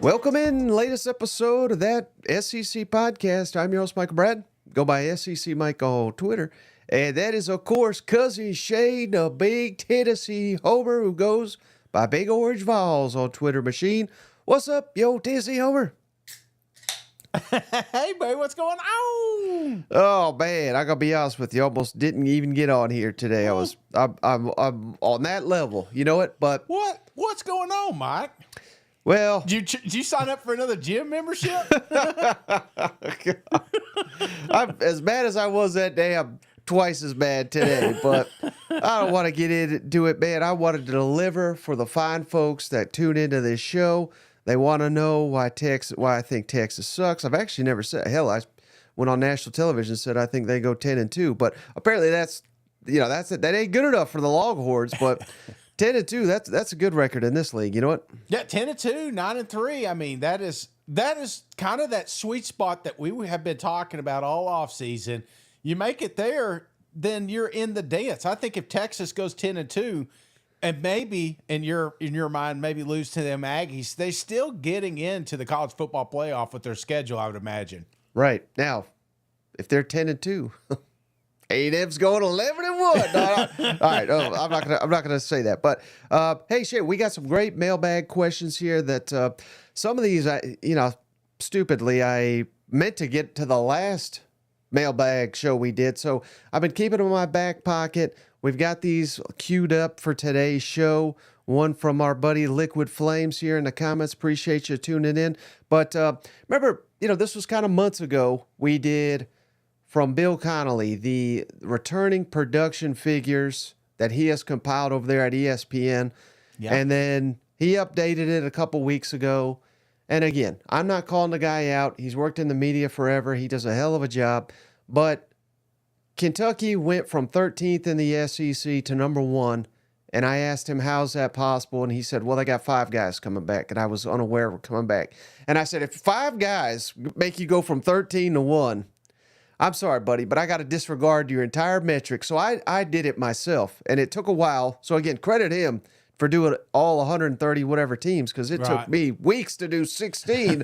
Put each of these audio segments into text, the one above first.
Welcome in, latest episode of that SEC podcast. I'm your host, Michael Brad. Go by SEC Mike on Twitter. And that is, of course, cousin Shane, the big Tennessee homer who goes by Big Orange Vols on Twitter machine. What's up, yo, Tennessee homer? Hey, babe, what's going on? Oh, man, I got to be honest with you. Almost didn't even get on here today. I'm on that level. You know it, but... What's going on, Mike? Well... Did you sign up for another gym membership? I'm as bad as I was that day. I'm twice as bad today, but I don't want to get into it, man. I wanted to deliver for the fine folks that tune into this show. They want to know why I think Texas sucks. I've actually never said, hell, I went on national television and said I think they go 10-2, but apparently that ain't good enough for the Longhorns, but 10-2, that's a good record in this league. You know what? Yeah, 10-2, 9-3. I mean, that is kind of that sweet spot that we have been talking about all offseason. You make it there, then you're in the dance. I think if Texas goes 10-2, and maybe in your mind, maybe lose to them Aggies, they still getting into the college football playoff with their schedule, I would imagine. Right. Now, if they're 10-2, A&M's going 11-1. All right. Oh, I'm not gonna say that. But hey, Shay, we got some great mailbag questions here. That some of these, stupidly, I meant to get to the last mailbag show we did. So I've been keeping them in my back pocket. We've got these queued up for today's show. One from our buddy Liquid Flames here in the comments. Appreciate you tuning in. But remember, this was kind of months ago. We did from Bill Connolly, the returning production figures that he has compiled over there at ESPN. Yeah. And then he updated it a couple weeks ago. And again, I'm not calling the guy out. He's worked in the media forever. He does a hell of a job. But Kentucky went from 13th in the SEC to number 1, and I asked him, how's that possible? And he said, well, they got 5 guys coming back, and I was unaware of coming back. And I said, if 5 guys make you go from 13 to 1, I'm sorry, buddy, but I got to disregard your entire metric. So I did it myself, and it took a while. So, again, credit him for doing all 130 whatever teams, because it took me weeks to do 16.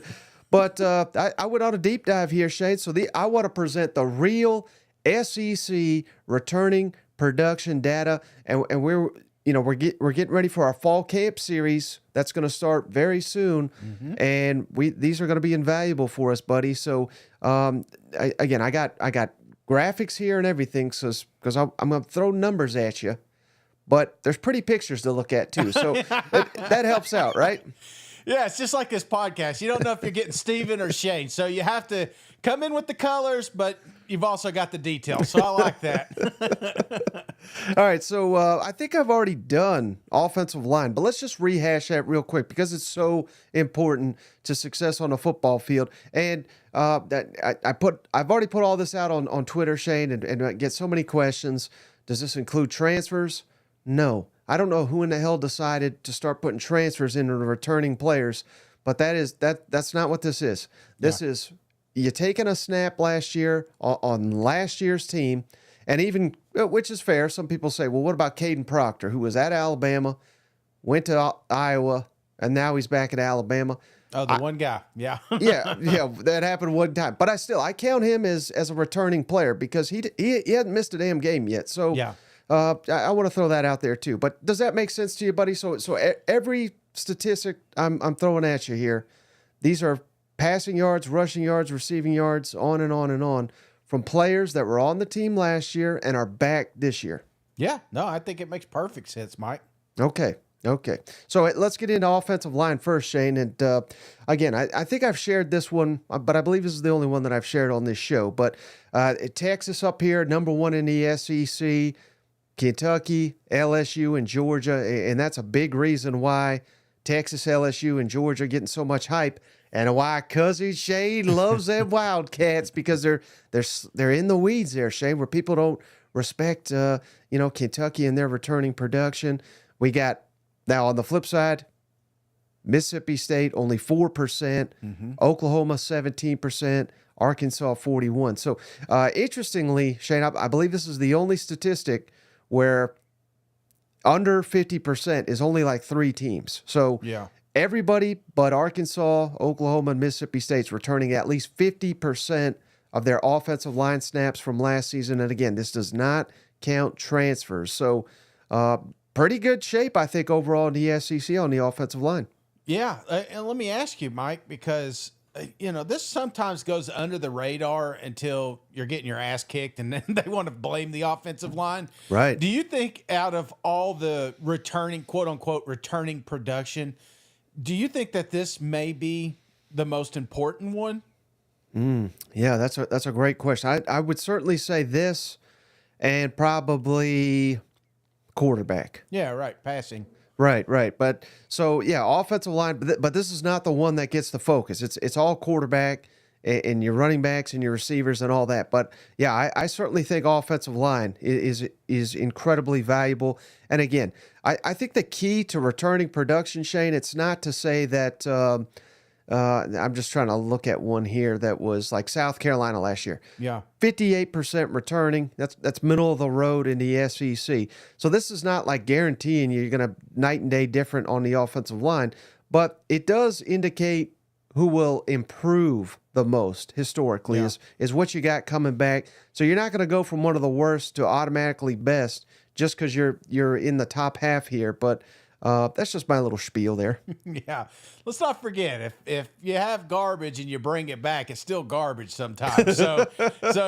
But I went on a deep dive here, Shane. So I want to present the real SEC returning production data, and we're getting ready for our fall camp series that's going to start very soon, and these are going to be invaluable for us, buddy. So I got graphics here and everything, so because I'm going to throw numbers at you, but there's pretty pictures to look at too, so that helps out, right? Yeah, it's just like this podcast. You don't know if you're getting Steven or Shane, so you have to come in with the colors, but you've also got the details, so I like that. All right, so I think I've already done offensive line, but let's just rehash that real quick because it's so important to success on a football field. And I've already put all this out on Twitter, Shane, and I get so many questions. Does this include transfers? No. I don't know who in the hell decided to start putting transfers into the returning players, but that's not what this is. This is you taking a snap last year on last year's team, and even, which is fair, some people say, well, what about Caden Proctor, who was at Alabama, went to Iowa, and now he's back at Alabama? Oh, one guy. Yeah. yeah, that happened one time. But I count him as a returning player because he hadn't missed a damn game yet. So yeah. I want to throw that out there too. But does that make sense to you, buddy? So every statistic I'm throwing at you here, these are passing yards, rushing yards, receiving yards, on and on and on, from players that were on the team last year and are back this year. Yeah, no, I think it makes perfect sense, Mike. Okay. So let's get into offensive line first, Shane. And again, I think I've shared this one, but I believe this is the only one that I've shared on this show. But Texas up here, number 1 in the SEC. Kentucky, LSU, and Georgia, and that's a big reason why Texas, LSU, and Georgia are getting so much hype, and why cousin Shane loves them Wildcats, because they're in the weeds there, Shane, where people don't respect Kentucky and their returning production. We got, now on the flip side, Mississippi State only 4%, Oklahoma 17%, Arkansas 41%. So interestingly, Shane, I believe this is the only statistic where under 50% is only like 3 teams. So everybody but Arkansas, Oklahoma, and Mississippi State's returning at least 50% of their offensive line snaps from last season. And again, this does not count transfers. So pretty good shape, I think, overall in the SEC on the offensive line. Yeah. And let me ask you, Mike, because, this sometimes goes under the radar until you're getting your ass kicked and then they want to blame the offensive line. Right. Do you think out of all the returning, quote unquote, returning production, do you think that this may be the most important one? Yeah, that's a great question. I would certainly say this and probably quarterback. Yeah, right. Passing. Right. But so yeah, offensive line, but this is not the one that gets the focus. It's all quarterback and your running backs and your receivers and all that. But yeah, I certainly think offensive line is incredibly valuable. And again, I think the key to returning production, Shane, it's not to say that I'm just trying to look at one here that was like South Carolina last year. Yeah. 58% returning. That's middle of the road in the SEC. So this is not like guaranteeing you're going to night and day different on the offensive line, but it does indicate who will improve the most historically is what you got coming back. So you're not going to go from one of the worst to automatically best just because you're in the top half here. But that's just my little spiel there. Yeah. Let's not forget, if you have garbage and you bring it back, it's still garbage sometimes. So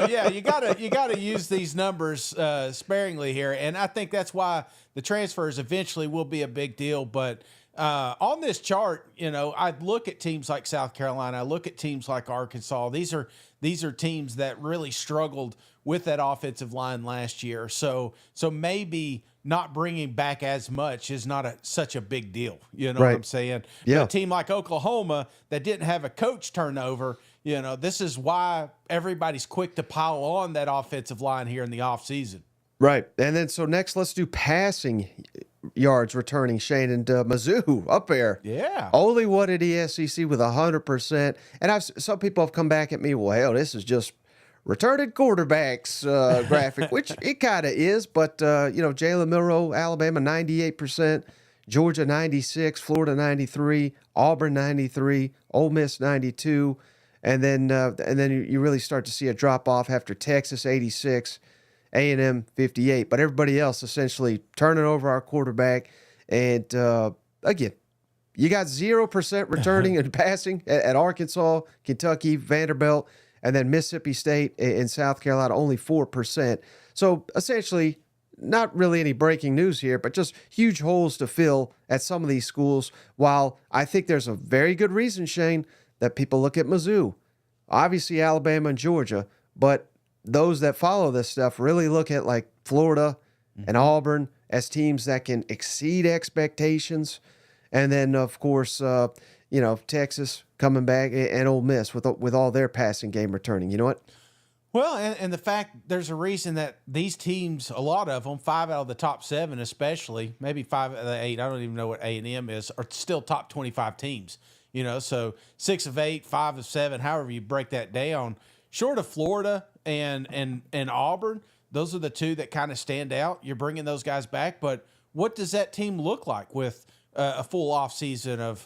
yeah, you gotta use these numbers sparingly here. And I think that's why the transfers eventually will be a big deal. But on this chart, I look at teams like South Carolina, I look at teams like Arkansas. These are teams that really struggled with that offensive line last year. So maybe not bringing back as much is not such a big deal. You know what I'm saying? Yeah. But a team like Oklahoma that didn't have a coach turnover, this is why everybody's quick to pile on that offensive line here in the offseason. Right. And then so next, let's do passing yards returning, Shane, and Mizzou up there. Yeah. Only one in the SEC with 100%. And some people have come back at me, well, hell, this is just returning quarterbacks graphic, which it kind of is. But, Jalen Milroe, Alabama, 98%, Georgia, 96%, Florida, 93%, Auburn, 93%, Ole Miss, 92%. And then you really start to see a drop off after Texas, 86%. A&M 58, but everybody else essentially turning over our quarterback. And again, you got 0% returning and passing at Arkansas, Kentucky, Vanderbilt, and then Mississippi State and South Carolina, only 4%. So essentially, not really any breaking news here, but just huge holes to fill at some of these schools. While I think there's a very good reason, Shane, that people look at Mizzou, obviously Alabama and Georgia, but those that follow this stuff really look at like Florida and Auburn as teams that can exceed expectations. And then, of course, Texas coming back and Ole Miss with all their passing game returning. You know what? Well, and the fact there's a reason that these teams, a lot of them, 5 out of the top 7 especially, maybe 5 out of the 8, I don't even know what A&M is, are still top 25 teams. So 6 of 8, 5 of 7, however you break that down. Short of Florida and Auburn, those are the two that kind of stand out. You're bringing those guys back, but what does that team look like with a full offseason of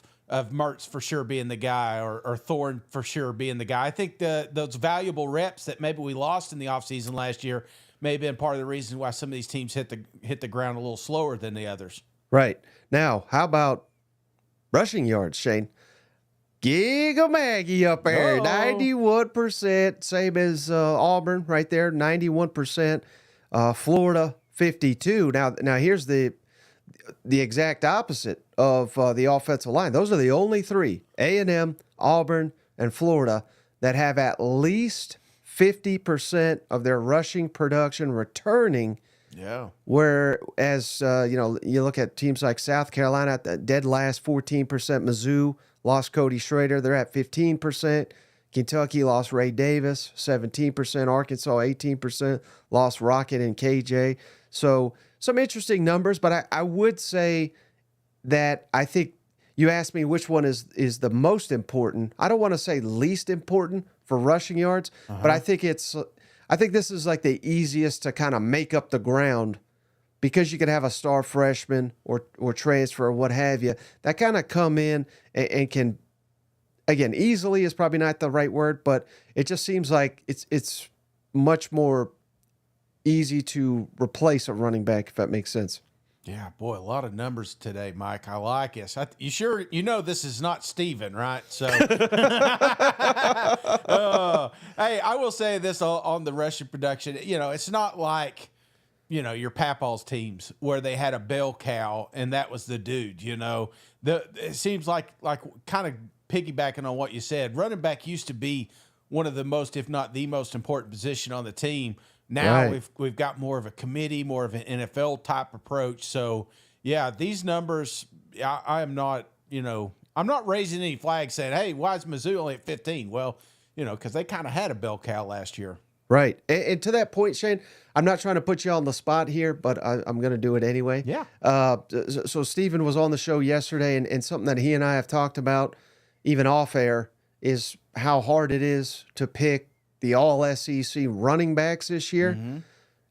Mertz for sure being the guy or Thorne for sure being the guy? I think those valuable reps that maybe we lost in the offseason last year may have been part of the reason why some of these teams hit the ground a little slower than the others. Right. Now, how about rushing yards, Shane? Giga Maggie up there, 91%, same as Auburn right there, 91%. Florida, 52%. Now here's the exact opposite of the offensive line. Those are the only 3, A&M, Auburn, and Florida, that have at least 50% of their rushing production returning. Yeah. Whereas, you look at teams like South Carolina at the dead last, 14%, Mizzou, lost Cody Schrader. They're at 15%. Kentucky lost Ray Davis, 17%. Arkansas, 18%. Lost Rocket and KJ. So some interesting numbers, but I would say that I think you asked me which one is the most important. I don't want to say least important for rushing yards, but I think this is like the easiest to kind of make up the ground because you could have a star freshman or transfer or what have you that kind of come in and can, again, easily is probably not the right word, but it just seems like it's much more easy to replace a running back, if that makes sense. Yeah, boy, a lot of numbers today, Mike. I like this. You sure you know this is not Steven, right? So, hey, I will say this on the rushing production. It's not like your Papaw's teams where they had a bell cow and that was the dude. It seems like kind of piggybacking on what you said. Running back used to be one of the most, if not the most important position on the team. Now we've got more of a committee, more of an NFL type approach. So yeah, these numbers, I am not, I'm not raising any flags saying, hey, why is Mizzou only at 15? Well, because they kind of had a bell cow last year. Right. And to that point, Shane, I'm not trying to put you on the spot here, but I'm going to do it anyway. Yeah. So Stephen was on the show yesterday, and something that he and I have talked about, even off air, is how hard it is to pick the all-SEC running backs this year.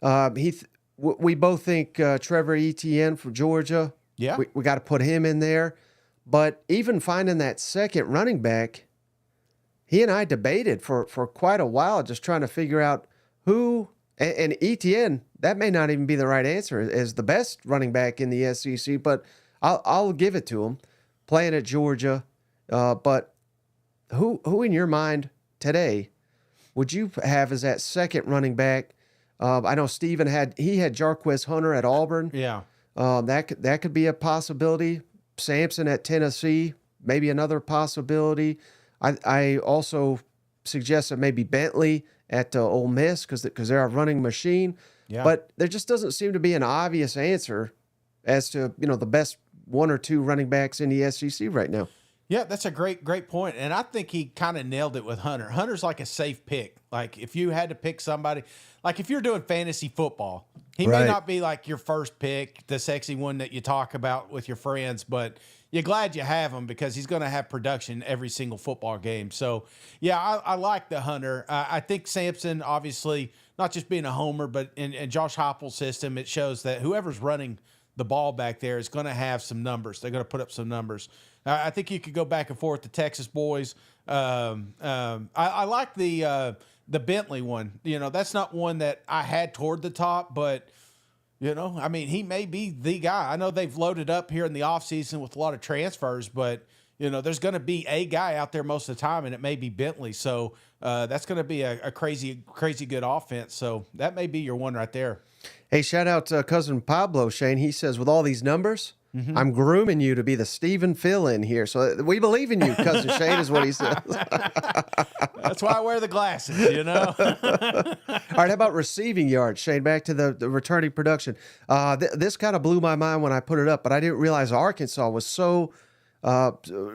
Mm-hmm. We both think Trevor Etienne from Georgia. Yeah. We got to put him in there. But even finding that second running back, he and I debated for quite a while, just trying to figure out who, and Etienne, that may not even be the right answer as the best running back in the SEC, but I'll give it to him, playing at Georgia. But who in your mind today would you have as that second running back? I know Steven had Jarquez Hunter at Auburn. Yeah. That could be a possibility. Sampson at Tennessee, maybe another possibility. I also suggest that maybe Bentley at Ole Miss because they're a running machine. Yeah. But there just doesn't seem to be an obvious answer as to the best one or two running backs in the SEC right now. Yeah, that's a great point. And I think he kind of nailed it with Hunter. Hunter's like a safe pick. Like if you had to pick somebody, like if you're doing fantasy football, he may not be like your first pick, the sexy one that you talk about with your friends, but you're glad you have him because he's going to have production every single football game. So, yeah, I like the Hunter. I think Sampson, obviously, not just being a homer, but in Josh Heupel's system, it shows that whoever's running the ball back there is going to have some numbers. They're going to put up some numbers. I think you could go back and forth. The Texas boys. I like the Bentley one. That's not one that I had toward the top, but he may be the guy. I know they've loaded up here in the offseason with a lot of transfers, but there's going to be a guy out there most of the time, and it may be Bentley. So that's going to be a crazy good offense. So that may be your one right there. Hey, shout out to cousin Pablo, Shane. He says, with all these numbers, I'm grooming you to be the Stephen fill-in here. So we believe in you, cousin Shane, is what he says. That's why I wear the glasses, All right, how about receiving yards, Shane? Back to the returning production. This kind of blew my mind when I put it up, but I didn't realize Arkansas was so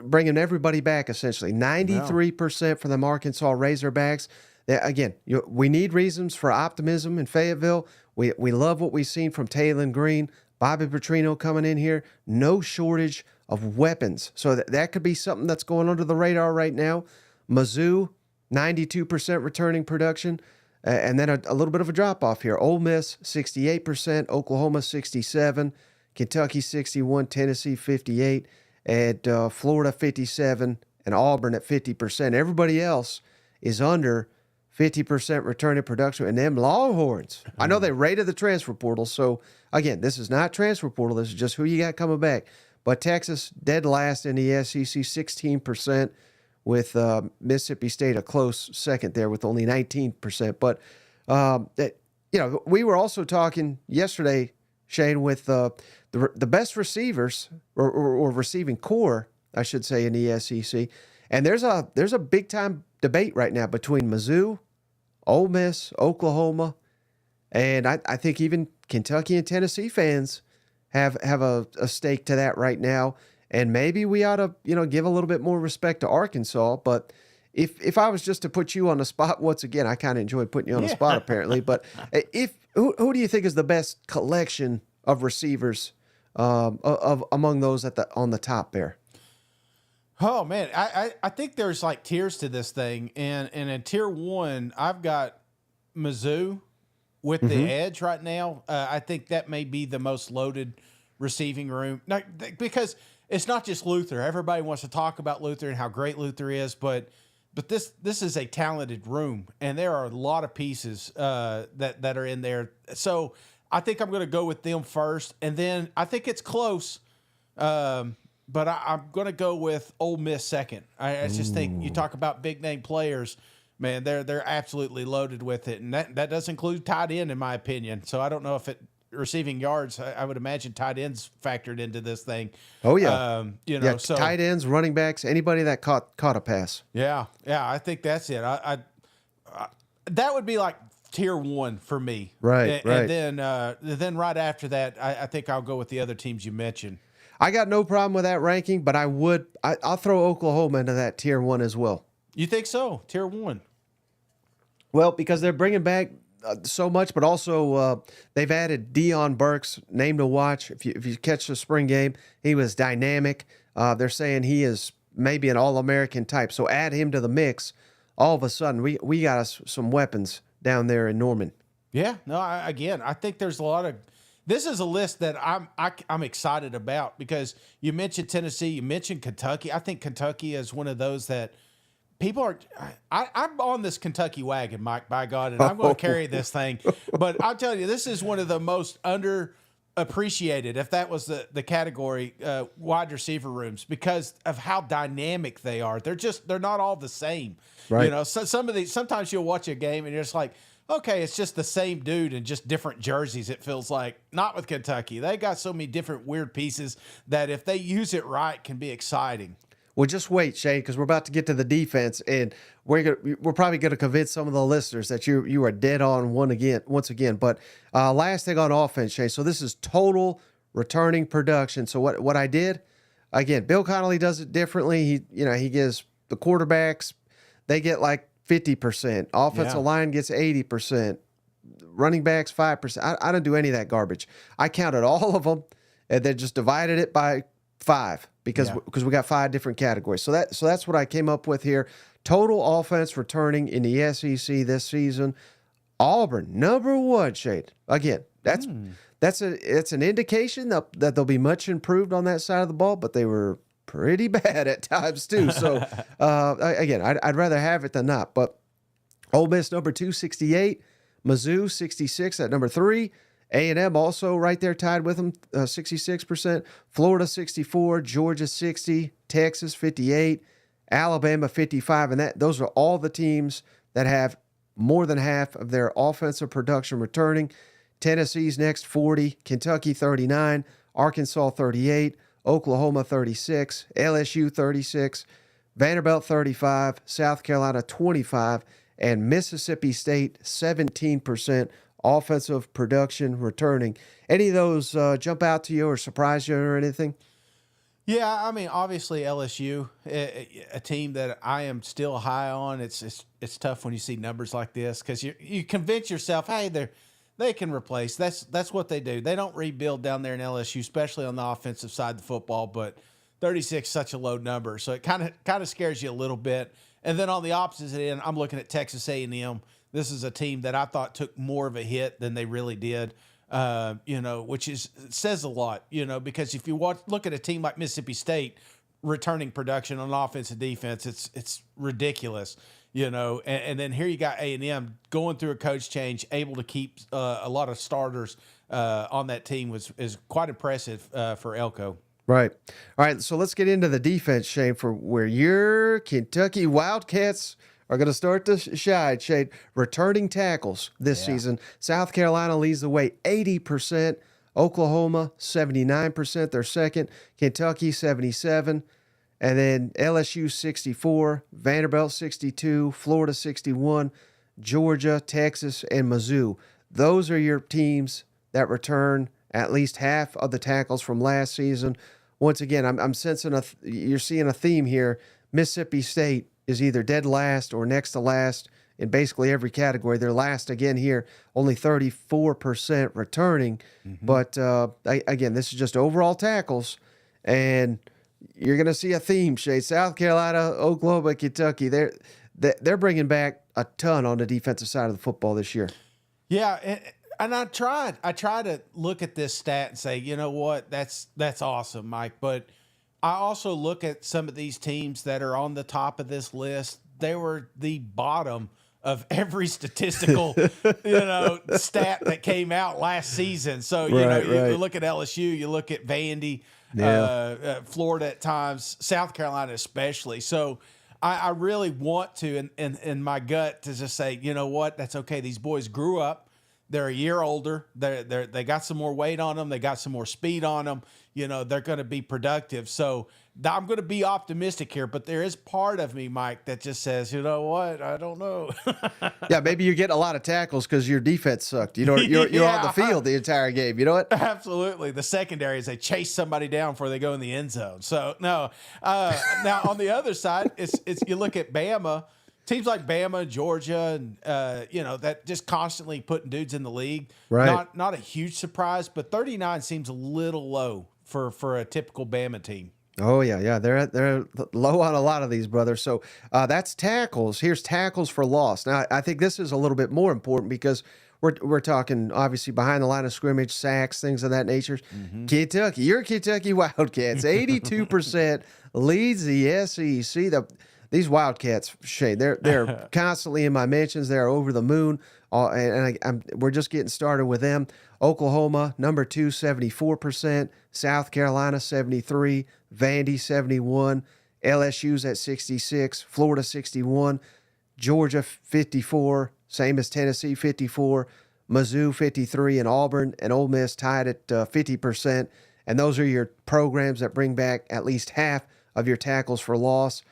bringing everybody back, essentially. 93% for the Arkansas Razorbacks. Again, we need reasons for optimism in Fayetteville. We love what we've seen from Taylon Green, Bobby Petrino coming in here. No shortage of weapons. So that could be something that's going under the radar right now. Mizzou, 92% returning production. And then a little bit of a drop-off here. Ole Miss, 68%. Oklahoma, 67%. Kentucky, 61%. Tennessee, 58%. And Florida, 57%. And Auburn at 50%. Everybody else is under 50% returning production. And them Longhorns, I know they rated the transfer portal. So, again, this is not transfer portal. This is just who you got coming back. But Texas, dead last in the SEC, 16%, with Mississippi State a close second there with only 19%. But, we were also talking yesterday, Shane, with the best receivers or receiving core, I should say, in the SEC. And there's a big-time debate right now between Mizzou, Ole Miss, Oklahoma, and I think even Kentucky and Tennessee fans have a stake to that right now. And maybe we ought to, give a little bit more respect to Arkansas. But if I was just to put you on the spot, once again, I kind of enjoy putting you on the spot apparently. But who do you think is the best collection of receivers of among those on the top there? Oh man, I think there's like tiers to this thing, and in tier one, I've got Mizzou, with the edge right now. I think that may be the most loaded receiving room. Now, because it's not just Luther. Everybody wants to talk about Luther and how great Luther is, but this is a talented room, and there are a lot of pieces that are in there. So I think I'm going to go with them first, and then I think it's close. But I'm going to go with Ole Miss second. I just think you talk about big name players, man, they're absolutely loaded with it, and that does include tight end in my opinion. So I don't know if receiving yards. I would imagine tight ends factored into this thing. Oh yeah, So tight ends, running backs, anybody that caught a pass. Yeah, I think that's it. I that would be like tier 1 for me. Right, right. And then right after that, I think I'll go with the other teams you mentioned. I got no problem with that ranking, but I'll throw Oklahoma into that tier 1 as well. You think so? Tier 1? Well, because they're bringing back so much, but also they've added Deion Burks, name to watch. If you catch the spring game, he was dynamic. They're saying he is maybe an All-American type. So add him to the mix. All of a sudden, we got us some weapons down there in Norman. Yeah. No. I think there's a lot of. This is a list that I'm excited about because you mentioned Tennessee, you mentioned Kentucky. I think Kentucky is one of those that people are. I'm on this Kentucky wagon, Mike. By God, and I'm going to carry this thing. But I'll tell you, this is one of the most underappreciated, if that was the category, wide receiver rooms because of how dynamic they are. They're not all the same. Right. So some of these. Sometimes you'll watch a game and you're just like, okay, it's just the same dude in just different jerseys, it feels like. Not with Kentucky. They got so many different weird pieces that if they use it right, can be exciting. Well, just wait, Shane, because we're about to get to the defense, and we're probably going to convince some of the listeners that you are dead on once again. But last thing on offense, Shane. So this is total returning production. So what I did, again, Bill Connolly does it differently. He gives the quarterbacks, they get like 50%. Offensive line gets 80%. Running backs 5%. I don't do any of that garbage. I counted all of them and then just divided it by 5 because we got 5 different categories. So that's what I came up with here. Total offense returning in the SEC this season. Auburn number 1, Shade. Again, that's an indication that they'll be much improved on that side of the ball, but they were pretty bad at times too. So again, I'd rather have it than not. But Ole Miss number 2, 68. Mizzou 66 at number 3. A&M also right there tied with them, 66%. Florida 64. Georgia 60. Texas 58. Alabama 55. And those are all the teams that have more than half of their offensive production returning. Tennessee's next 40. Kentucky 39. Arkansas 38. Oklahoma 36, LSU 36, Vanderbilt 35, South Carolina 25, and Mississippi State 17% offensive production returning. Any of those jump out to you or surprise you or anything? Yeah, I mean, obviously LSU, a team that I am still high on. It's tough when you see numbers like this because you convince yourself, hey, they can replace. That's what they do. They don't rebuild down there in LSU, especially on the offensive side of the football. But 36 is such a low number, so it kind of scares you a little bit. And then on the opposite end, I'm looking at Texas A&M. This is a team that I thought took more of a hit than they really did. Which says a lot. Because if you look at a team like Mississippi State returning production on offense and defense, it's ridiculous. And then here you got A&M going through a coach change, able to keep a lot of starters on that team is quite impressive for Elko. Right. All right. So let's get into the defense, Shane, for where your Kentucky Wildcats are going to start to shine, Shane. Returning tackles this season. South Carolina leads the way, 80%. Oklahoma, 79%. They're second. Kentucky, 77%. And then LSU 64, Vanderbilt 62, Florida 61, Georgia, Texas, and Mizzou. Those are your teams that return at least half of the tackles from last season. Once again, I'm sensing you're seeing a theme here. Mississippi State is either dead last or next to last in basically every category. They're last again here, only 34% returning. Mm-hmm. But again, this is just overall tackles, and you're going to see a theme, Shay. South Carolina, Oklahoma, Kentucky, they're bringing back a ton on the defensive side of the football this year. Yeah, I tried to look at this stat and say, you know what, that's awesome, Mike. But I also look at some of these teams that are on the top of this list. They were the bottom of every statistical, stat that came out last season. So, you look at LSU, you look at Vandy, Florida at times, South Carolina especially. So I really want to, in my gut, to just say, you know what, that's okay. These boys grew up. They're a year older. They got some more weight on them. They got some more speed on them. They're going to be productive. So I'm going to be optimistic here, but there is part of me, Mike, that just says, you know what? I don't know. Yeah, maybe you're getting a lot of tackles because your defense sucked. You're on the field the entire game. You know what? Absolutely. The secondary is they chase somebody down before they go in the end zone. So no. Now on the other side, it's you look at Bama. Teams like Bama, Georgia, and that just constantly putting dudes in the league. Right. Not a huge surprise, but 39 seems a little low for a typical Bama team. Oh yeah. They're low on a lot of these, brothers. So that's tackles. Here's tackles for loss. Now I think this is a little bit more important because we're talking obviously behind the line of scrimmage, sacks, things of that nature. Mm-hmm. Kentucky, your Kentucky Wildcats, 82% leads the SEC. These Wildcats, Shane, they're constantly in my mentions. They're over the moon, we're just getting started with them. Oklahoma, number 2, 74%. South Carolina, 73%. Vandy, 71%. LSU's at 66%. Florida, 61%. Georgia, 54%. Same as Tennessee, 54%. Mizzou, 53%. And Auburn and Ole Miss tied at 50%. And those are your programs that bring back at least half of your tackles for loss.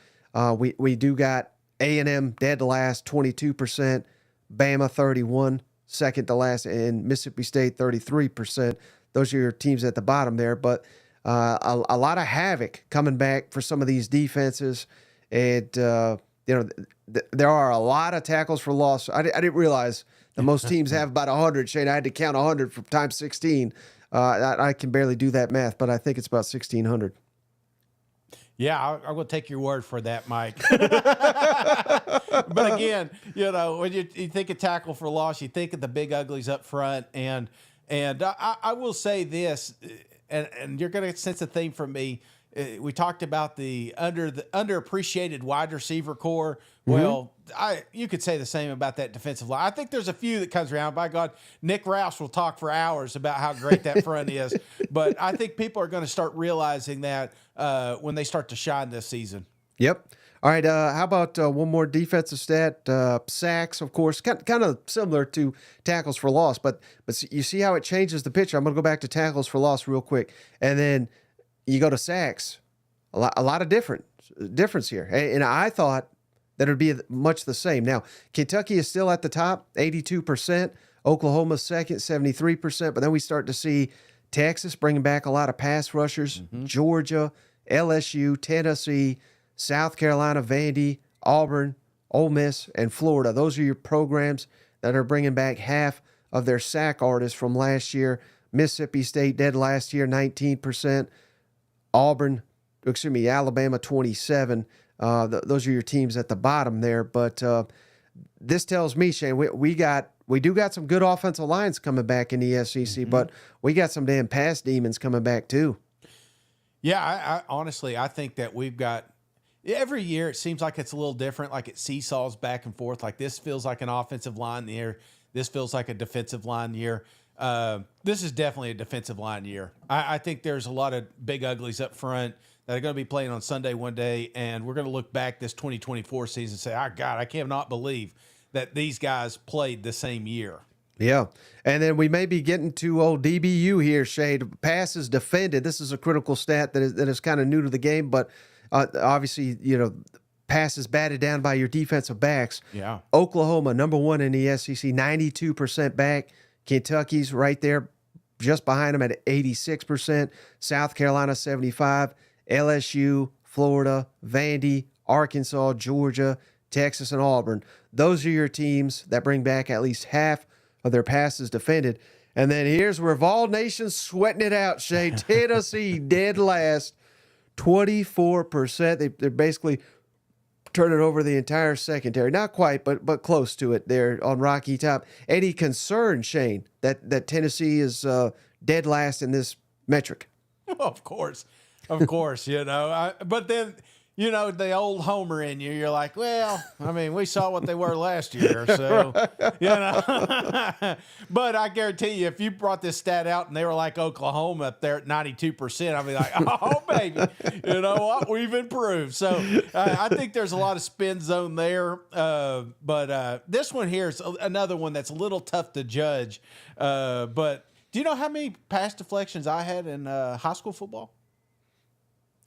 We do got A&M dead last, 22%, Bama 31%, second to last, and Mississippi State 33%. Those are your teams at the bottom there, but a lot of havoc coming back for some of these defenses, and there are a lot of tackles for loss. I didn't realize that most teams have about 100. Shane, I had to count 100 from times 16. I can barely do that math, but I think it's about 1,600. Yeah, I'm going to take your word for that, Mike. But again, when you think of tackle for loss, you think of the big uglies up front. And I will say this, and you're going to sense a theme from me. We talked about the underappreciated wide receiver core. Well, you could say the same about that defensive line. I think there's a few that comes around. By God, Nick Rouse will talk for hours about how great that front is. But I think people are going to start realizing that when they start to shine this season. Yep. All right. How about one more defensive stat? Sacks, of course, kind of similar to tackles for loss. But you see how it changes the picture. I'm going to go back to tackles for loss real quick, and then you go to sacks. A lot of difference here. And I thought that it would be much the same. Now, Kentucky is still at the top, 82%. Oklahoma second, 73%. But then we start to see Texas bringing back a lot of pass rushers. Mm-hmm. Georgia, LSU, Tennessee, South Carolina, Vandy, Auburn, Ole Miss, and Florida. Those are your programs that are bringing back half of their sack artists from last year. Mississippi State dead last year, 19%. Alabama, 27%. Those are your teams at the bottom there. But this tells me, Shane, we do got some good offensive lines coming back in the SEC, mm-hmm. but we got some damn pass demons coming back too. Yeah, I honestly, I think that we've got every year. It seems like it's a little different. Like it seesaws back and forth. Like this feels like an offensive line year. This feels like a defensive line year. This is definitely a defensive line year. I think there's a lot of big uglies up front that are going to be playing on Sunday one day, and we're going to look back this 2024 season and say, "Oh God, I cannot believe that these guys played the same year." Yeah, and then we may be getting to old DBU here, Shade. Passes defended. This is a critical stat that is kind of new to the game, but obviously, passes batted down by your defensive backs. Yeah. Oklahoma, number 1 in the SEC, 92% back. Kentucky's right there, just behind them at 86%. South Carolina, 75%. LSU, Florida, Vandy, Arkansas, Georgia, Texas, and Auburn. Those are your teams that bring back at least half of their passes defended. And then here's where Vol Nation's sweating it out, Shay. Tennessee dead last, 24%. They're basically turning over the entire secondary. Not quite, but close to it there on Rocky Top. Any concern, Shane, that Tennessee is dead last in this metric? Well, of course. But then, the old homer in you, you're like, well, I mean, we saw what they were last year. So, but I guarantee you, if you brought this stat out and they were like Oklahoma up there at 92%, I'd be like, oh, baby, you know what? We've improved. So I think there's a lot of spin zone there. But this one here is another one that's a little tough to judge. But do you know how many pass deflections I had in high school football?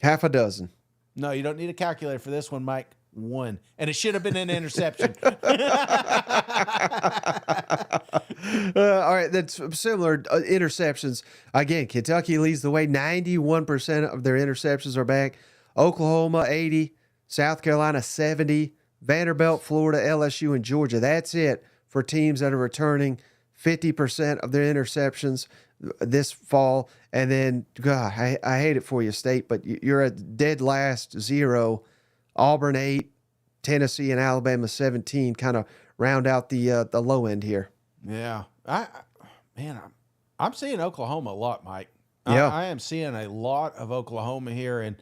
Half a dozen. No, you don't need a calculator for this one, Mike. 1. And it should have been an interception. All right, that's similar. Interceptions. Again, Kentucky leads the way. 91% of their interceptions are back. Oklahoma, 80. South Carolina, 70. Vanderbilt, Florida, LSU, and Georgia. That's it for teams that are returning 50% of their interceptions this fall. And then, God, I hate it for you, State, but you're at dead last 0. Auburn 8, Tennessee and Alabama 17 kind of round out the low end here. Yeah. I'm seeing Oklahoma a lot, Mike. Yeah. I am seeing a lot of Oklahoma here, and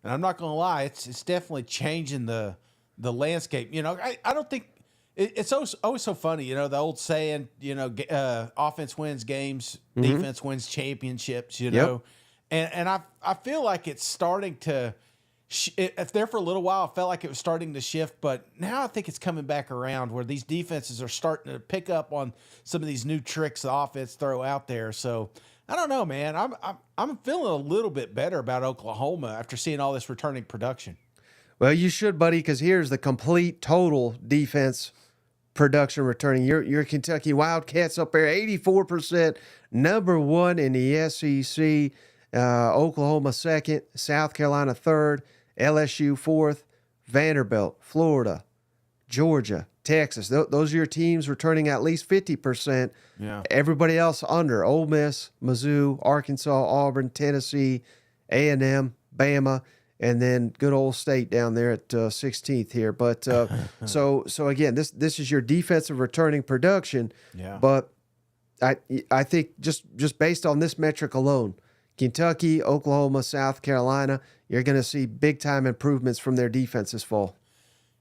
I'm not going to lie, it's definitely changing the landscape. I don't think it's always so funny, the old saying, offense wins games, defense wins championships, Yep. and I feel like it's starting to, if there for a little while, I felt like it was starting to shift, but now I think it's coming back around where these defenses are starting to pick up on some of these new tricks the offense throw out there. So I don't know, man. I'm feeling a little bit better about Oklahoma after seeing all this returning production. Well, you should, buddy, because here's the complete total defense production returning. Your Kentucky Wildcats up there, 84%, number 1 in the SEC. Oklahoma 2nd, South Carolina 3rd, LSU 4th, Vanderbilt, Florida, Georgia, Texas. Those are your teams returning at least 50%. Yeah. Everybody else under: Ole Miss, Mizzou, Arkansas, Auburn, Tennessee, A&M, Bama, and then good old State down there at 16th here. But so again, this is your defensive returning production. Yeah. But I think just based on this metric alone, Kentucky, Oklahoma, South Carolina, you're going to see big-time improvements from their defense this fall.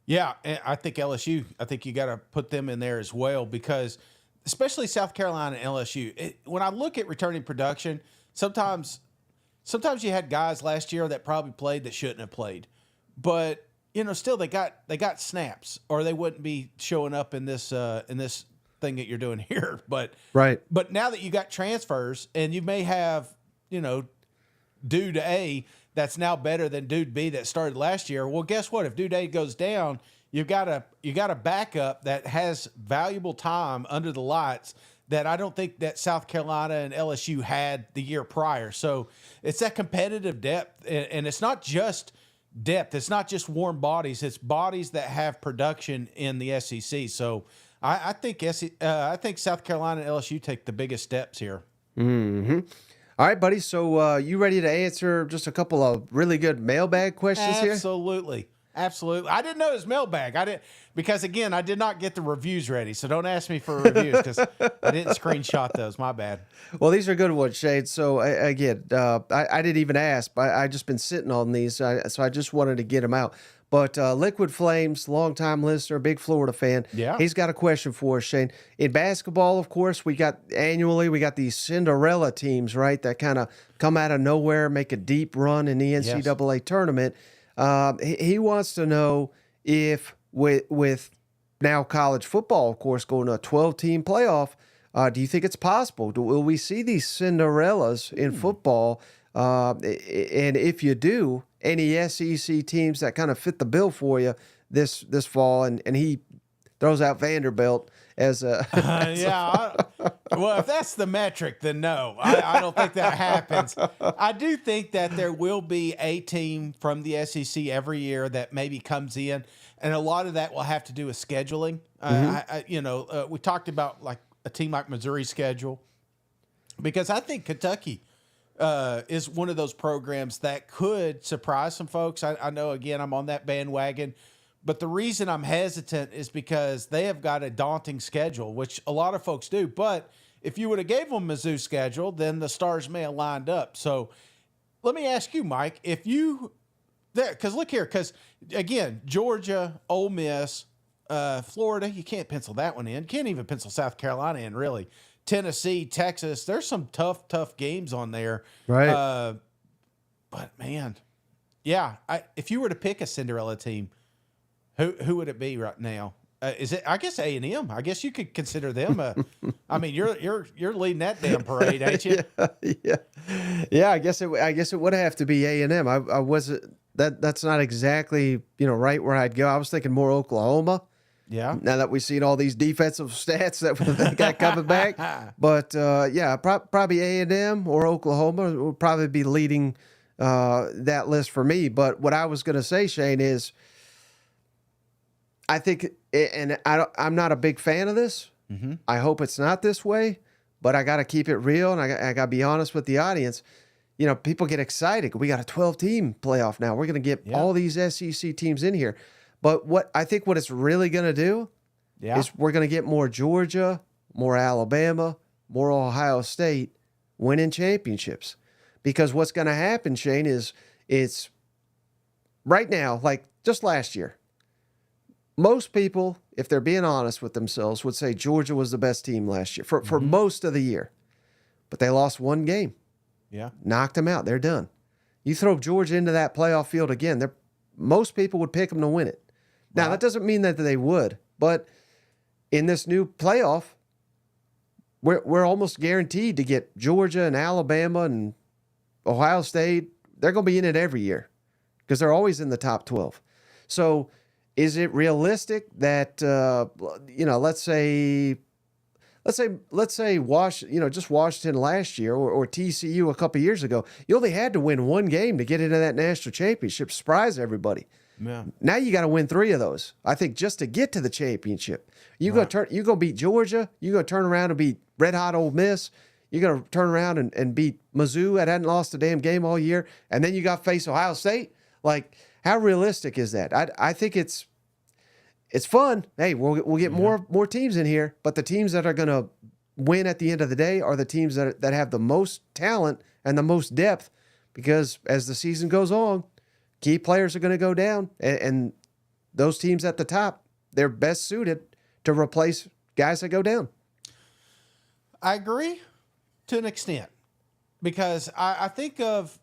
Yeah, and I think LSU, you got to put them in there as well because especially South Carolina and LSU, when I look at returning production, sometimes you had guys last year that probably played that shouldn't have played. But, still they got snaps or they wouldn't be showing up in this thing that you're doing here. But Right. But now that you got transfers and you may have dude A that's now better than dude B that started last year. Well, guess what? If dude A goes down, you got a backup that has valuable time under the lights that I don't think that South Carolina and LSU had the year prior. So it's that competitive depth, and it's not just depth. It's not just warm bodies. It's bodies that have production in the SEC. So I think South Carolina and LSU take the biggest steps here. Mm-hmm. All right, buddy. So you ready to answer just a couple of really good mailbag questions here? Absolutely. I didn't know it was mailbag. Because again, I did not get the reviews ready. So don't ask me for reviews because I didn't screenshot those. My bad. Well, these are good ones, Shade. So again, I didn't even ask, but I just been sitting on these, so I just wanted to get them out. But Liquid Flames, longtime listener, big Florida fan. Yeah. He's got a question for us, Shane. In basketball, of course, we got these Cinderella teams, right, that kind of come out of nowhere, make a deep run in the NCAA tournament. He wants to know if with now college football, of course, going to a 12-team playoff, do you think it's possible? Will we see these Cinderellas in football? And if you do, any SEC teams that kind of fit the bill for you this fall, and he throws out Vanderbilt as a well, if that's the metric, then no, I don't think that happens. I do think that there will be a team from the SEC every year that maybe comes in, and a lot of that will have to do with scheduling. We talked about like a team like Missouri's schedule, because I think Kentucky is one of those programs that could surprise some folks. I know, again, I'm on that bandwagon, But the reason I'm hesitant is because they have got a daunting schedule, which a lot of folks do. But if you would have gave them Mizzou's schedule, then the stars may have lined up. So let me ask you, Mike, if you there, because look here, because again, Georgia, Ole Miss, Florida, you can't pencil that one in. Can't even pencil South Carolina in, really. Tennessee, Texas, there's some tough games on there. Right. But man, yeah, if you were to pick a Cinderella team, who would it be right now? Is it? I guess A&M. I guess you could consider them. I mean, you're leading that damn parade, ain't you? Yeah. I guess it would have to be A&M. I wasn't. That's not exactly right where I'd go. I was thinking more Oklahoma. Yeah. Now that we've seen all these defensive stats that they got coming back, but yeah, probably A&M or Oklahoma will probably be leading that list for me. But what I was going to say, Shane, is I think, and I'm not a big fan of this. Mm-hmm. I hope it's not this way, but I got to keep it real, and I got to be honest with the audience. People get excited. We got a 12-team playoff now. We're going to get all these SEC teams in here. But what it's really going to do is we're going to get more Georgia, more Alabama, more Ohio State winning championships. Because what's going to happen, Shane, is it's right now, like just last year, most people, if they're being honest with themselves, would say Georgia was the best team last year for most of the year. But they lost one game. Yeah. Knocked them out. They're done. You throw Georgia into that playoff field again, most people would pick them to win it. Now, that doesn't mean that they would, but in this new playoff, we're almost guaranteed to get Georgia and Alabama and Ohio State. They're going to be in it every year because they're always in the top 12. So is it realistic that, let's say just Washington last year or TCU a couple years ago, you only had to win one game to get into that national championship, surprise everybody. Yeah. Now you got to win 3 of those, I think, just to get to the championship. You're gonna beat Georgia. You're gonna turn around and beat Red Hot Ole Miss. You're gonna turn around and beat Mizzou that hadn't lost a damn game all year, and then you got to face Ohio State. Like, how realistic is that? I think it's fun. Hey, we'll get more teams in here, but the teams that are gonna win at the end of the day are the teams that have the most talent and the most depth, because as the season goes on, key players are going to go down, and those teams at the top, they're best suited to replace guys that go down. I agree to an extent, because I think of,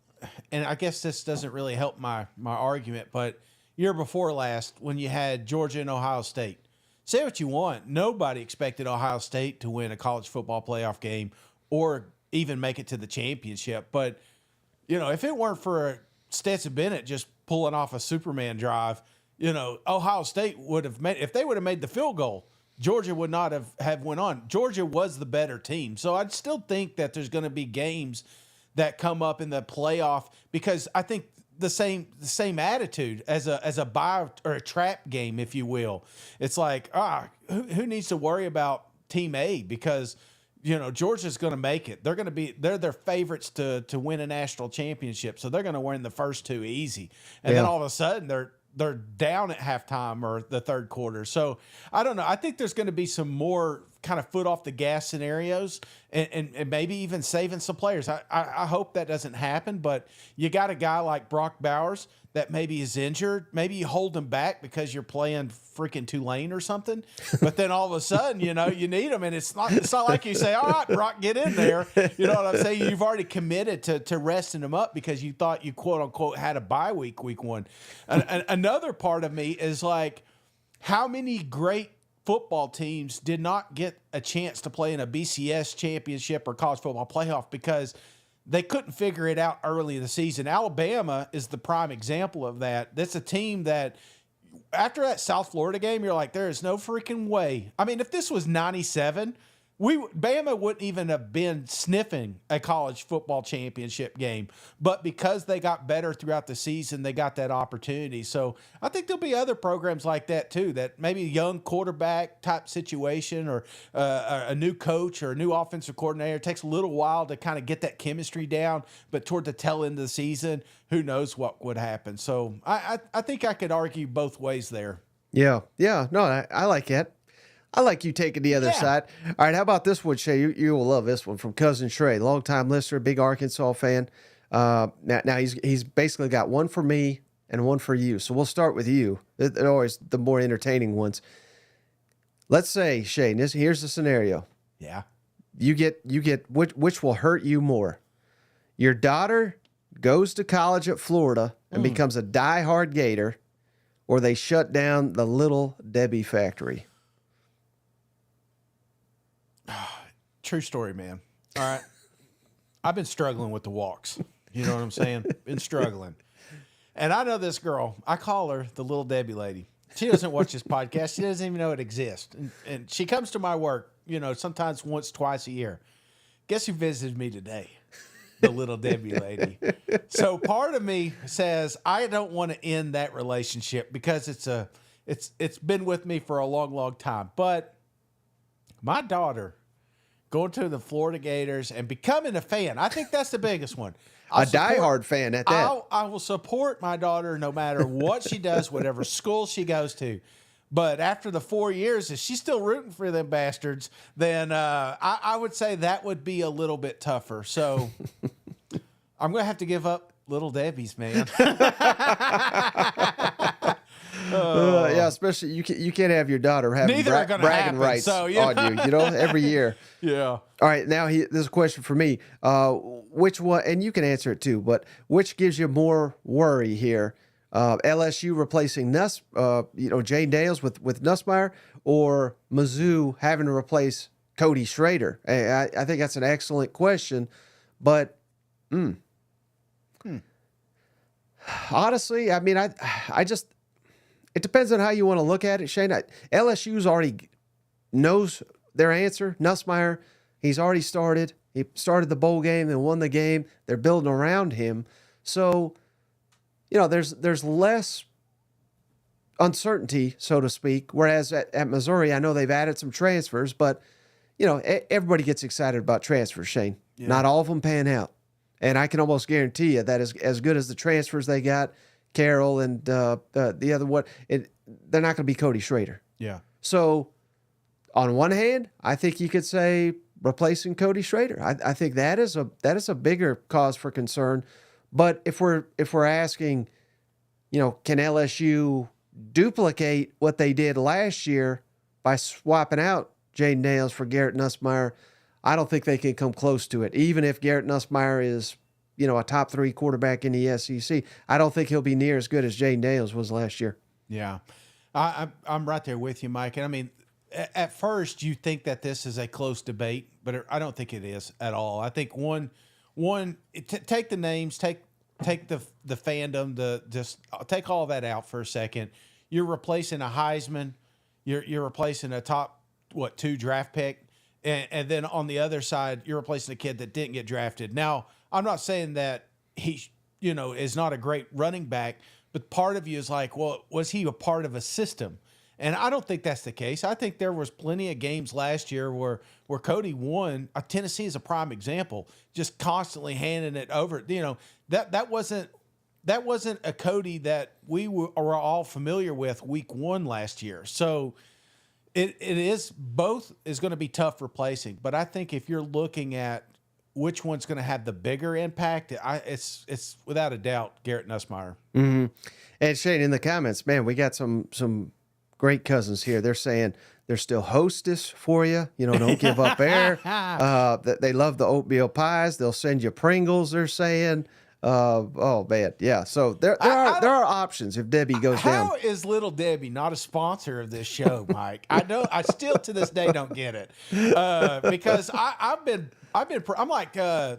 and I guess this doesn't really help my argument, but year before last, when you had Georgia and Ohio State, say what you want, nobody expected Ohio State to win a college football playoff game or even make it to the championship. But, if it weren't for Stetson Bennett just pulling off a Superman drive, Ohio State would have made, if they would have made the field goal, Georgia would not have went on. Georgia was the better team. So I'd still think that there's going to be games that come up in the playoff, because I think the same attitude as a buy or a trap game, if you will. It's like, who needs to worry about team A, because Georgia's going to make it. They're their favorites to win a national championship, so they're going to win the first 2 easy. And then all of a sudden they're down at halftime or the third quarter. So I don't know. I think there's going to be some more kind of foot off the gas scenarios, and maybe even saving some players. I hope that doesn't happen, but you got a guy like Brock Bowers that maybe is injured. Maybe you hold him back because you're playing freaking Tulane or something. But then all of a sudden, you need him, and it's not like you say, "All right, Brock, get in there." You know what I'm saying? You've already committed to resting him up because you thought you quote unquote had a bye week 1. And another part of me is like, how many great football teams did not get a chance to play in a BCS championship or college football playoff because they couldn't figure it out early in the season? Alabama is the prime example of that. That's a team that, after that South Florida game, you're like, there is no freaking way. I mean, if this was 97, Bama wouldn't even have been sniffing a college football championship game. But because they got better throughout the season, they got that opportunity. So I think there'll be other programs like that too, that maybe a young quarterback type situation, or a new coach or a new offensive coordinator. It takes a little while to kind of get that chemistry down, but toward the tail end of the season, who knows what would happen. So I think I could argue both ways there. Yeah. Yeah. No, I like that. I like you taking the other Yeah. side. All right. How about this one, Shay? You will love this one from Cousin Shrey, longtime listener, big Arkansas fan. Now he's basically got one for me and one for you. So we'll start with you. They're always the more entertaining ones. Let's say, Shay, here's the scenario. Yeah. You get which will hurt you more. Your daughter goes to college at Florida and becomes a diehard Gator, or they shut down the Little Debbie factory. True story, man. All right. I've been struggling with the walks. You know what I'm saying? Been struggling. And I know this girl. I call her the Little Debbie lady. She doesn't watch this podcast. She doesn't even know it exists. And she comes to my work, sometimes once, twice a year. Guess who visited me today? The Little Debbie lady. So part of me says I don't want to end that relationship because it's been with me for a long, long time. But my daughter going to the Florida Gators and becoming a fan, I think that's the biggest one. Diehard fan at that. I will support my daughter no matter what she does, whatever school she goes to. But after the 4 years, if she's still rooting for them bastards, then I would say that would be a little bit tougher. So I'm going to have to give up Little Debbie's, man. Yeah, especially you can't have your daughter having bragging happen, rights so, on you, every year. Yeah. All right, now there's a question for me. Which one, and you can answer it too, but which gives you more worry here? LSU replacing Jane Dales with Nussmeier, or Mizzou having to replace Cody Schrader? I think that's an excellent question, but honestly, I mean, I just, it depends on how you want to look at it, Shane. LSU's already knows their answer. Nussmeier, he's already started. He started the bowl game and won the game. They're building around him. So, there's less uncertainty, so to speak. Whereas at Missouri, I know they've added some transfers, but, everybody gets excited about transfers, Shane. Yeah. Not all of them pan out. And I can almost guarantee you that as good as the transfers they got, Carroll and the other one, they're not going to be Cody Schrader. Yeah. So, on one hand, I think you could say replacing Cody Schrader. I think that is a bigger cause for concern. But if we're asking, can LSU duplicate what they did last year by swapping out Jaden Dales for Garrett Nussmeier, I don't think they can come close to it. Even if Garrett Nussmeier is, a top 3 quarterback in the SEC, I don't think he'll be near as good as Jaden Dales was last year. Yeah, I'm right there with you, Mike. And I mean, at first you think that this is a close debate, but I don't think it is at all. I think take the names, take the fandom, just take all that out for a second. You're replacing a Heisman, you're replacing a top 2 draft pick, and then on the other side you're replacing a kid that didn't get drafted. Now, I'm not saying that he is not a great running back, but part of you is like, well, was he a part of a system? And I don't think that's the case. I think there was plenty of games last year where Cody won. Tennessee is a prime example, just constantly handing it over. That wasn't a Cody that we were all familiar with week 1 last year. So it is both is going to be tough replacing. But I think if you're looking at which one's going to have the bigger impact, it's without a doubt Garrett Nussmeier. Mm-hmm. And Shane, in the comments, man, we got some great cousins here. They're saying they're still hostess for you. Don't give up air. They love the oatmeal pies. They'll send you Pringles, they're saying. Oh, man. Yeah. So there are options if Debbie goes down. How is Little Debbie not a sponsor of this show, Mike? I still to this day don't get it. Because I'm like a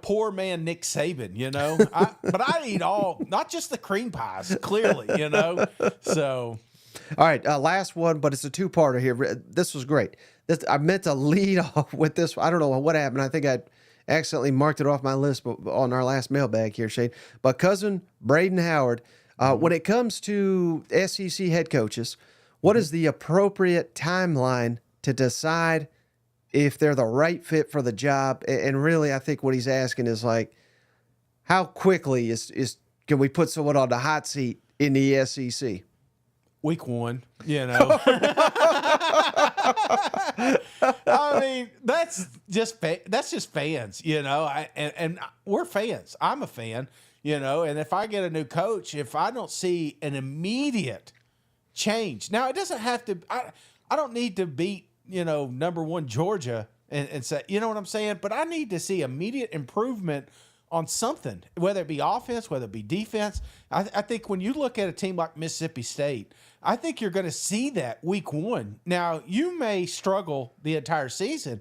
poor man Nick Saban, but I eat all, not just the cream pies, clearly, so. All right, last one, but it's a 2-parter here. This was great. I meant to lead off with this. I don't know what happened. I think I accidentally marked it off my list on our last mailbag here, Shane. But cousin Braden Howard, when it comes to SEC head coaches, what is the appropriate timeline to decide if they're the right fit for the job? And really, I think what he's asking is like, how quickly can we put someone on the hot seat in the SEC? Week 1, I mean, that's just fans, and we're fans. I'm a fan, and if I get a new coach, if I don't see an immediate change, now it doesn't have to. I don't need to beat number 1 Georgia and say, you know what I'm saying, but I need to see immediate improvement on something, whether it be offense, whether it be defense. I think when you look at a team like Mississippi State, I think you're going to see that week 1. Now, you may struggle the entire season,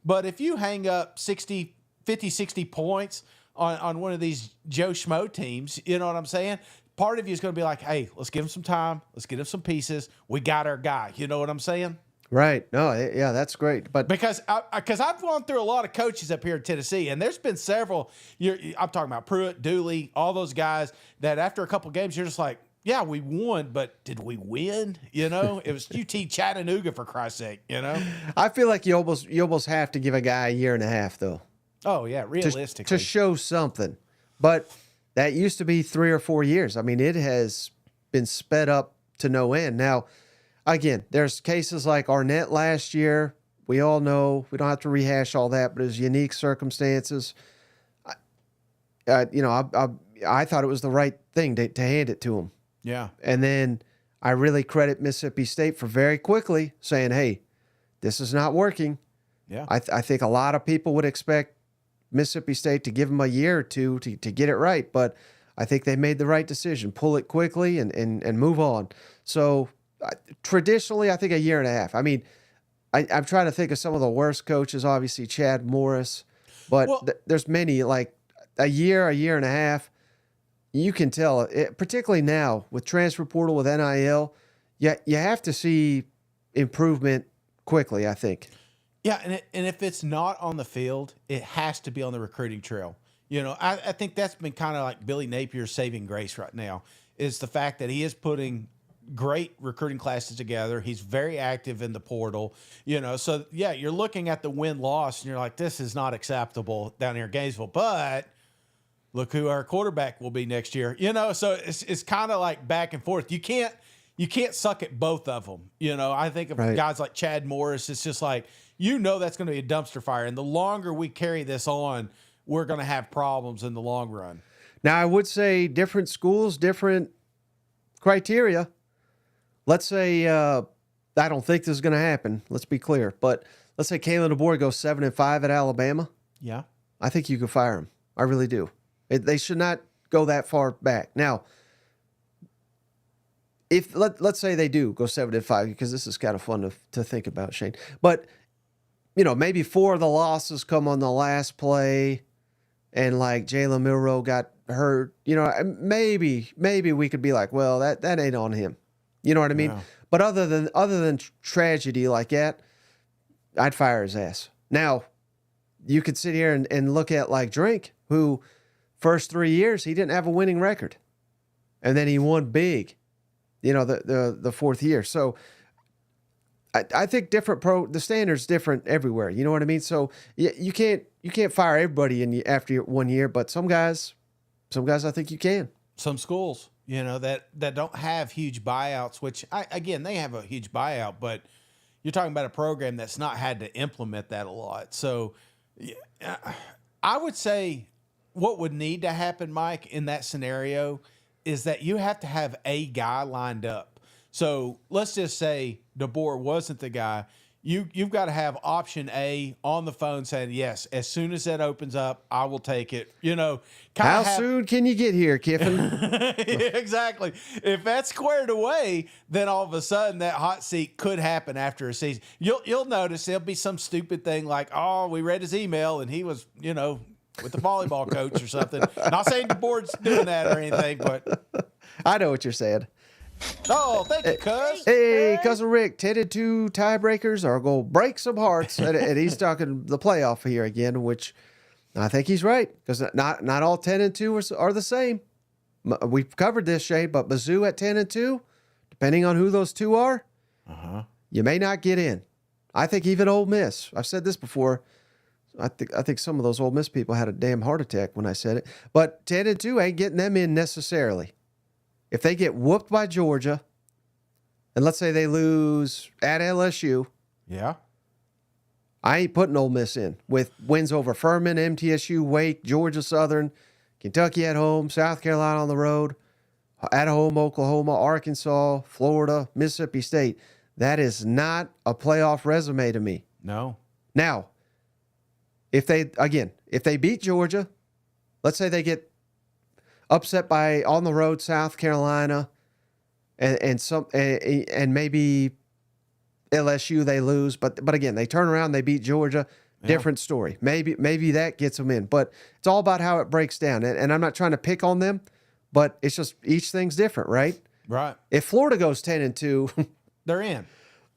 but if you hang up 50, 60 points on one of these Joe Schmo teams, you know what I'm saying? Part of you is going to be like, hey, let's give him some time. Let's get him some pieces. We got our guy. You know what I'm saying? Right. No, yeah, that's great. But because I've gone through a lot of coaches up here in Tennessee, and there's been several. I'm talking about Pruitt, Dooley, all those guys that after a couple games, you're just like, yeah, we won, but did we win? It was UT Chattanooga, for Christ's sake. I feel like you almost have to give a guy a year and a half, though. Oh yeah, realistically, to show something. But that used to be 3 or 4 years. I mean, it has been sped up to no end. Now, again, there's cases like Arnett last year. We all know, we don't have to rehash all that, but it was unique circumstances. I thought it was the right thing to hand it to him. Yeah. And then I really credit Mississippi State for very quickly saying, hey, this is not working. Yeah. I think a lot of people would expect Mississippi State to give them a year or two to get it right, but I think they made the right decision. Pull it quickly and move on. So traditionally, I think a year and a half. I mean, I'm trying to think of some of the worst coaches, obviously Chad Morris, but there's many, like a year and a half. You can tell, particularly now with transfer portal, with NIL, you have to see improvement quickly, I think. Yeah, and if it's not on the field, it has to be on the recruiting trail. I think that's been kind of like Billy Napier's saving grace right now, is the fact that he is putting great recruiting classes together. He's very active in the portal, So, yeah, you're looking at the win-loss, and you're like, this is not acceptable down here in Gainesville. But look who our quarterback will be next year, So it's kind of like back and forth. You can't suck at both of them, I think of guys like Chad Morris. It's just like, that's going to be a dumpster fire. And the longer we carry this on, we're going to have problems in the long run. Now, I would say different schools, different criteria. Let's say, I don't think this is going to happen. Let's be clear. But let's say Kalen DeBoer goes 7-5 at Alabama. Yeah. I think you could fire him. I really do. They should not go that far back. Now, if let's say they do go 7-5, because this is kind of fun to think about, Shane. But, maybe 4 of the losses come on the last play, and like Jalen Milroe got hurt. Maybe we could be like, well, that ain't on him. You know what I mean? Yeah. But other than tragedy like that, I'd fire his ass. Now, you could sit here and look at like Drink, who first 3 years he didn't have a winning record, and then he won big. The fourth year. So I think the standard's different everywhere. You know what I mean? So you can't fire everybody after 1 year, but some guys I think you can. Some schools, that don't have huge buyouts, which they have a huge buyout, but you're talking about a program that's not had to implement that a lot. So I would say what would need to happen, Mike, in that scenario is that you have to have a guy lined up. So let's just say DeBoer wasn't the guy. You've got to have option A on the phone saying, yes, as soon as that opens up, I will take it. How soon can you get here, Kiffin? Exactly. If that's squared away, then all of a sudden that hot seat could happen after a season. You'll notice there'll be some stupid thing like, oh, we read his email and he was, with the volleyball coach or something. Not saying DeBoer's doing that or anything, but I know what you're saying. Oh, thank you, cuz. Hey, Cousin Rick, 10-2 tiebreakers are going to break some hearts. and he's talking the playoff here again, which I think he's right, because not all 10-2 are the same. We've covered this, Shane, but Mizzou at 10-2, depending on who those two are, you may not get in. I think even Ole Miss, I've said this before, I think some of those Ole Miss people had a damn heart attack when I said it. But 10-2 ain't getting them in necessarily. If they get whooped by Georgia, and let's say they lose at LSU, Yeah. I ain't putting Ole Miss in with wins over Furman, MTSU, Wake, Georgia Southern, Kentucky at home, South Carolina on the road, at home, Oklahoma, Arkansas, Florida, Mississippi State. That is not a playoff resume to me. No. Now, if they beat Georgia, let's say they get upset by on the road South Carolina and maybe LSU they lose, but again, they turn around, they beat Georgia, different story. Maybe that gets them in, but it's all about how it breaks down. And I'm not trying to pick on them, but it's just each thing's different, right? Right. If Florida goes 10-2, They're in.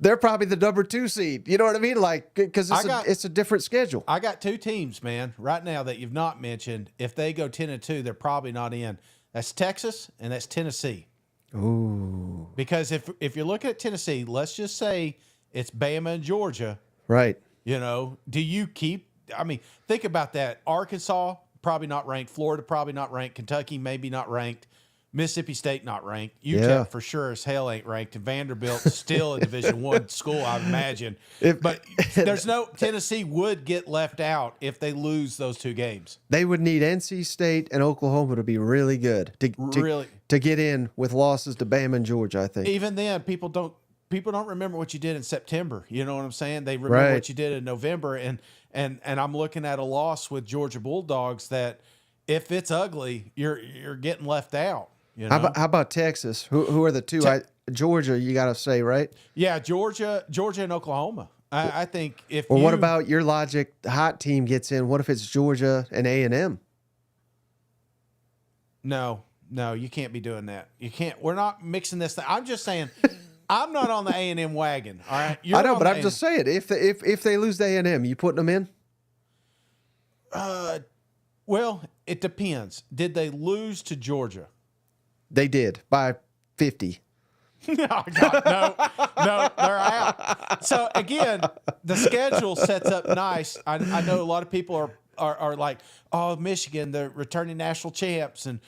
they're probably the number 2 seed. You know what I mean? Like, because it's a different schedule. I got 2 teams, man, right now that you've not mentioned. If they go 10-2, they're probably not in. That's Texas and that's Tennessee. Ooh. Because if you're looking at Tennessee, let's just say it's Bama and Georgia. Right. You know, do you keep? I mean, think about that. Arkansas probably not ranked. Florida probably not ranked. Kentucky maybe not ranked. Mississippi State not ranked. UTEP for sure as hell ain't ranked. And Vanderbilt still a Division I school, I imagine. But there's no Tennessee would get left out if they lose those 2 games. They would need NC State and Oklahoma to be really good to get in with losses to Bama and Georgia, I think. Even then, people don't remember what you did in September. You know what I'm saying? They remember what you did in November. And I'm looking at a loss with Georgia Bulldogs that if it's ugly, you're getting left out. You know? How about Texas? Who are the 2? Georgia, you got to say, right? Yeah, Georgia and Oklahoma. I think if what about your logic? The hot team gets in. What if it's Georgia and A&M? No, you can't be doing that. You can't. We're not mixing this thing. I'm just saying, I'm not on the A&M wagon. All right, I know, but I'm just saying, if they lose to A&M, you putting them in? Well, it depends. Did they lose to Georgia? They did by 50. Oh, God, no, they're out. So again, the schedule sets up nice. I know a lot of people are like, oh, Michigan, the returning national champs, and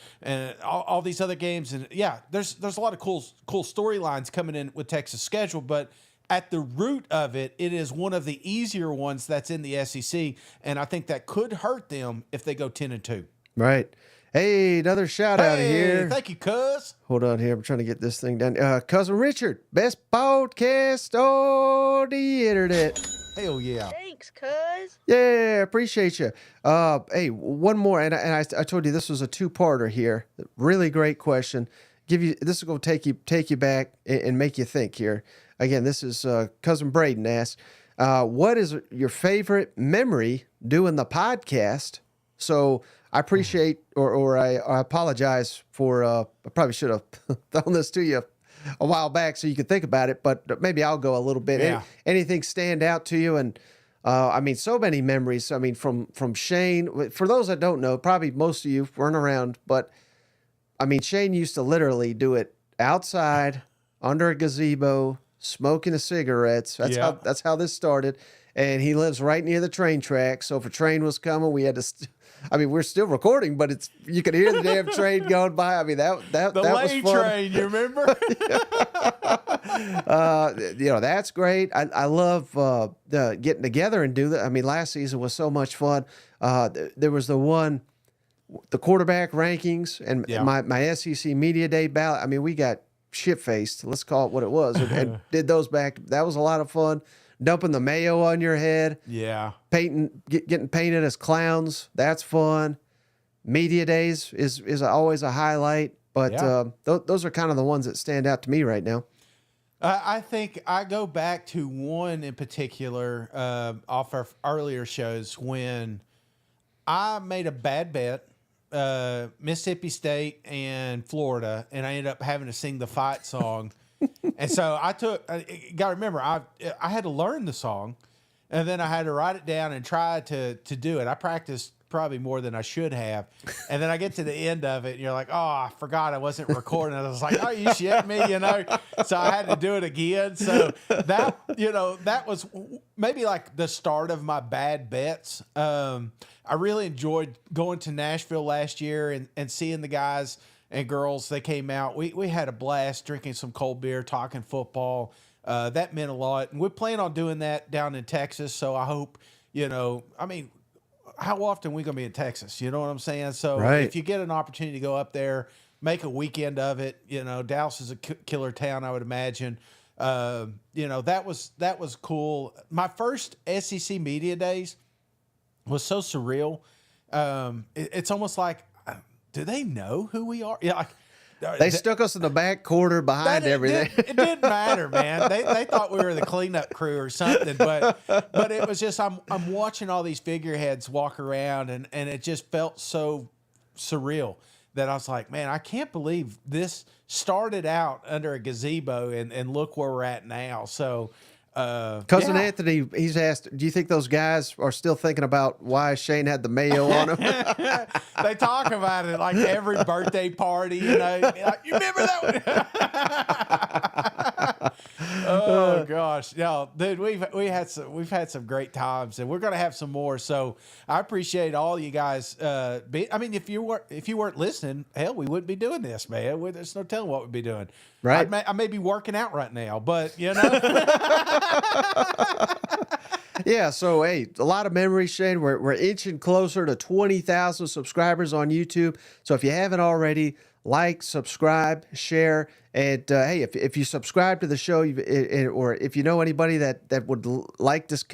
all these other games, and yeah, there's a lot of cool storylines coming in with Texas' schedule, but at the root of it, it is one of the easier ones that's in the SEC, and I think that could hurt them if they go 10-2. Right. Hey, another shout out here. Thank you, cuz. Hold on here. I'm trying to get this thing done. Cousin Richard, best podcast on the internet. Hell yeah. Thanks, cuz. Yeah, appreciate you. Hey, one more, and I told you this was a 2-parter here. Really great question. This is going to take you back and make you think here. Again, this is Cousin Braden asked, what is your favorite memory doing the podcast? So I appreciate, or I apologize for, I probably should have thrown this to you a while back so you could think about it, but maybe I'll go a little bit. Yeah. Anything stand out to you? And I mean, so many memories. I mean, from Shane, for those that don't know, probably most of you weren't around, but I mean, Shane used to literally do it outside under a gazebo, smoking the cigarettes. That's how this started. And he lives right near the train track. So if a train was coming, we had to. I mean, we're still recording, but you could hear the damn train going by. I mean, that was fun. Train, you remember? That's great. I love getting together and do that. I mean, last season was so much fun. There was the quarterback rankings and my SEC Media Day ballot. I mean, we got shit-faced. Let's call it what it was, and did those back. That was a lot of fun. Dumping the mayo on your head. Yeah. Getting painted as clowns. That's fun. Media days is always a highlight. But those are kind of the ones that stand out to me right now. I think I go back to one in particular off our earlier shows when I made a bad bet, Mississippi State and Florida, and I ended up having to sing the fight song. And so I got to remember, I had to learn the song, and then I had to write it down and try to do it. I practiced probably more than I should have. And then I get to the end of it, and you're like, oh, I forgot I wasn't recording. I was like, oh, you shit me, So I had to do it again. So that was maybe like the start of my bad bets. I really enjoyed going to Nashville last year and seeing the guys and girls, they came out. We had a blast drinking some cold beer, talking football. That meant a lot. And we plan on doing that down in Texas. So I hope, I mean, how often are we going to be in Texas? You know what I'm saying? So if you get an opportunity to go up there, make a weekend of it. Dallas is a killer town, I would imagine. That was cool. My first SEC media days was so surreal. It's almost like, do they know who we are? Yeah, they stuck us in the back corner behind everything. It didn't matter, man. They thought we were the cleanup crew or something. But it was just I'm watching all these figureheads walk around, and it just felt so surreal that I was like, man, I can't believe this started out under a gazebo, and look where we're at now. So, Cousin Anthony, he's asked, do you think those guys are still thinking about why Shane had the mayo on him? They talk about it like every birthday party, like, you remember that one? Oh gosh, no, dude, we've had some great times, and we're gonna have some more. So I appreciate all you guys. If you weren't listening, hell, we wouldn't be doing this, man. There's no telling what we'd be doing. Right? I may be working out right now, but Yeah, so hey, a lot of memories, Shane. We're inching closer to 20,000 subscribers on YouTube. So if you haven't already, like, subscribe, share, and hey, if you subscribe to the show, or if you know anybody that would like this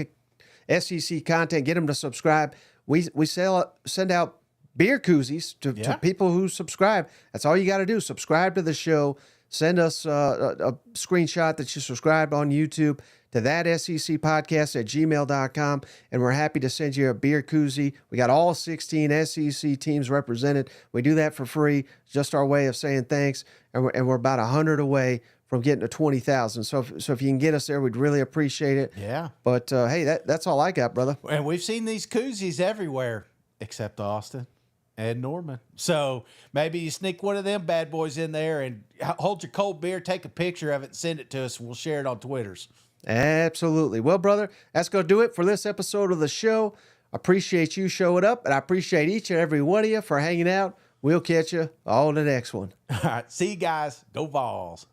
SEC content, get them to subscribe. We send out beer koozies to people who subscribe. That's all you got to do. Subscribe to the show. Send us a screenshot that you subscribed on YouTube to that SEC podcast at gmail.com, and we're happy to send you a beer koozie. We got all 16 SEC teams represented. We do that for free, just our way of saying thanks, and we're about 100 away from getting to 20,000. So if you can get us there, we'd really appreciate it. Yeah. But hey, that's all I got, brother. And we've seen these koozies everywhere except Austin and Norman. So maybe you sneak one of them bad boys in there and hold your cold beer, take a picture of it, and send it to us. We'll share it on Twitters. Absolutely. Well, brother, that's going to do it for this episode of the show. Appreciate you showing up, and I appreciate each and every one of you for hanging out. We'll catch you on the next one. All right. See you guys. Go Vols.